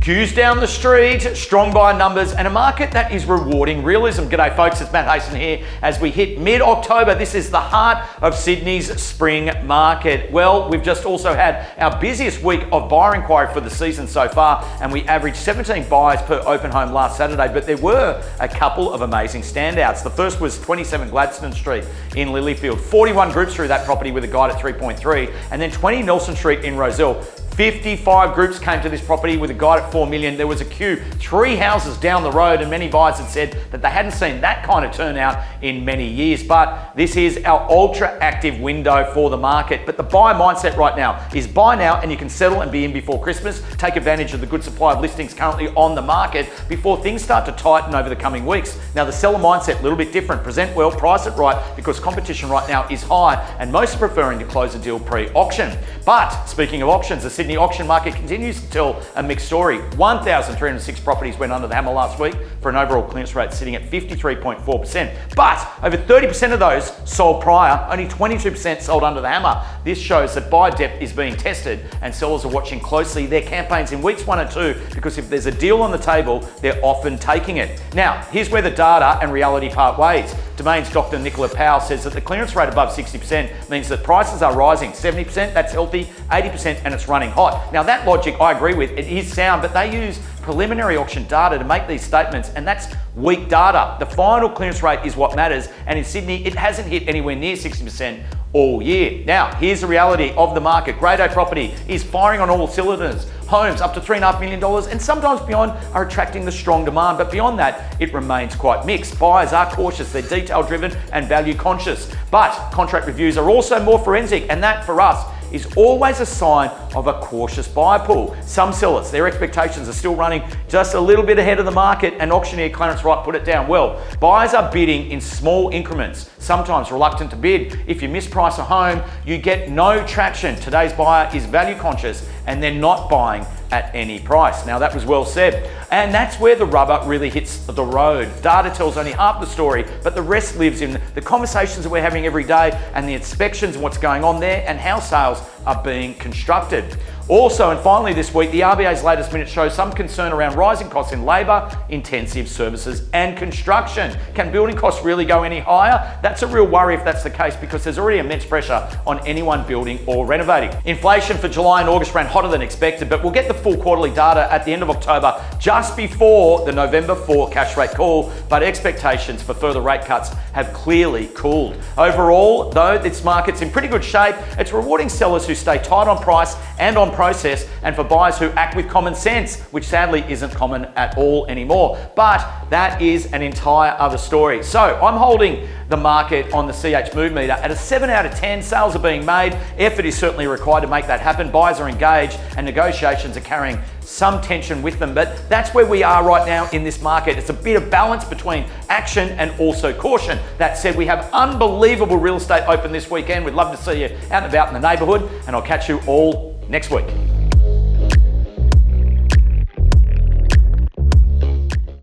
Queues down the street, strong buyer numbers, and a market that is rewarding realism. G'day folks, it's Matt Hayson here. As we hit mid-October, this is the heart of Sydney's spring market. Well, we've just also had our busiest week of buyer inquiry for the season so far, and we averaged 17 buyers per open home last Saturday, but there were a couple of amazing standouts. The first was 27 Gladstone Street in Lilyfield. 41 groups through that property with a guide at 3.3, and then 20 Nelson Street in Rozelle. 55 groups came to this property with a guide at 4 million. There was a queue 3 houses down the road, and many buyers had said that they hadn't seen that kind of turnout in many years. But this is our ultra active window for the market. But the buyer mindset right now is buy now and you can settle and be in before Christmas. Take advantage of the good supply of listings currently on the market before things start to tighten over the coming weeks. Now the seller mindset, a little bit different. Present well, price it right, because competition right now is high and most are preferring to close a deal pre-auction. But speaking of auctions, the Sydney auction market continues to tell a mixed story. 1,306 properties went under the hammer last week for an overall clearance rate sitting at 53.4%. But over 30% of those sold prior, only 22% sold under the hammer. This shows that buyer depth is being tested and sellers are watching closely their campaigns in weeks 1 and 2, because if there's a deal on the table, they're often taking it. Now, here's where the data and reality part ways. Domain's Dr. Nicola Powell says that the clearance rate above 60% means that prices are rising. 70%, that's healthy, 80%, and it's running hot. Now that logic I agree with, it is sound, but they use preliminary auction data to make these statements, and that's weak data. The final clearance rate is what matters, and in Sydney, it hasn't hit anywhere near 60% all year. Now, here's the reality of the market. Grade A property is firing on all cylinders. Homes up to $3.5 million and sometimes beyond are attracting the strong demand, but beyond that, it remains quite mixed. Buyers are cautious, they're detail driven and value conscious, but contract reviews are also more forensic, and that for us is always a sign of a cautious buyer pool. Some sellers, their expectations are still running just a little bit ahead of the market, and auctioneer Clarence Wright put it down well. Buyers are bidding in small increments, sometimes reluctant to bid. If you misprice a home, you get no traction. Today's buyer is value conscious and they're not buying at any price. Now that was well said. And that's where the rubber really hits the road. Data tells only half the story, but the rest lives in the conversations that we're having every day and the inspections and what's going on there and how sales are being constructed. Also, and finally this week, the RBA's latest minute shows some concern around rising costs in labour, intensive services and construction. Can building costs really go any higher? That's a real worry if that's the case, because there's already immense pressure on anyone building or renovating. Inflation for July and August ran hotter than expected, but we'll get the full quarterly data at the end of October, just before the November 4 cash rate call, but expectations for further rate cuts have clearly cooled. Overall, though, this market's in pretty good shape. It's rewarding sellers who stay tight on price and on process, and for buyers who act with common sense, which sadly isn't common at all anymore. But that is an entire other story. So I'm holding the market on the CH Mood Meter at a 7 out of 10. Sales are being made. Effort is certainly required to make that happen. Buyers are engaged and negotiations are carrying some tension with them, but that's where we are right now in this market. It's a bit of balance between action and also caution. That said, we have unbelievable real estate open this weekend. We'd love to see you out and about in the neighbourhood, and I'll catch you all next week.